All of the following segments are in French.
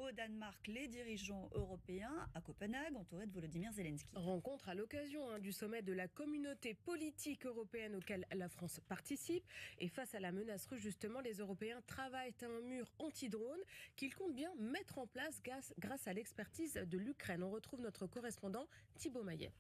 au Danemark les dirigeants européens à Copenhague, entourés de Volodymyr Zelensky. Rencontre à l'occasion du sommet de la communauté politique européenne auquel la France participe. Et face à la menace russe, justement, les Européens travaillent à un mur anti-drone qu'ils comptent bien mettre en place grâce à l'expertise de l'Ukraine. On retrouve notre correspondant Thibaut Maillet.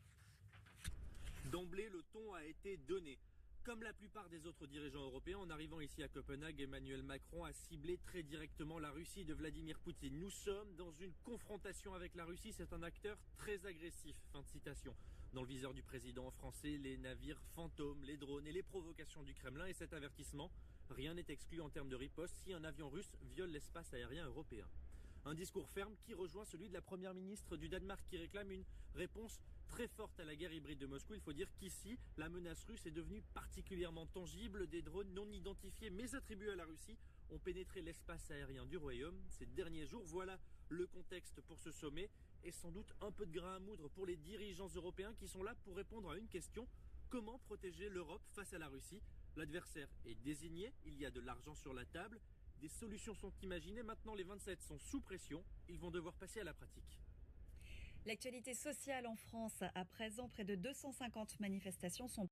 D'emblée, le ton a été donné. Comme la plupart des autres dirigeants européens, en arrivant ici à Copenhague, Emmanuel Macron a ciblé très directement la Russie de Vladimir Poutine. Nous sommes dans une confrontation avec la Russie, c'est un acteur très agressif. Fin de citation. Dans le viseur du président français, les navires fantômes, les drones et les provocations du Kremlin. Et cet avertissement, rien n'est exclu en termes de riposte si un avion russe viole l'espace aérien européen. Un discours ferme qui rejoint celui de la première ministre du Danemark qui réclame une réponse très forte à la guerre hybride de Moscou. Il faut dire qu'ici, la menace russe est devenue particulièrement tangible. Des drones non identifiés mais attribués à la Russie ont pénétré l'espace aérien du Royaume ces derniers jours. Voilà le contexte pour ce sommet et sans doute un peu de grain à moudre pour les dirigeants européens qui sont là pour répondre à une question. Comment protéger l'Europe face à la Russie? L'adversaire est désigné, il y a de l'argent sur la table. Des solutions sont imaginées. Maintenant, les 27 sont sous pression. Ils vont devoir passer à la pratique. L'actualité sociale en France, à présent, près de 250 manifestations sont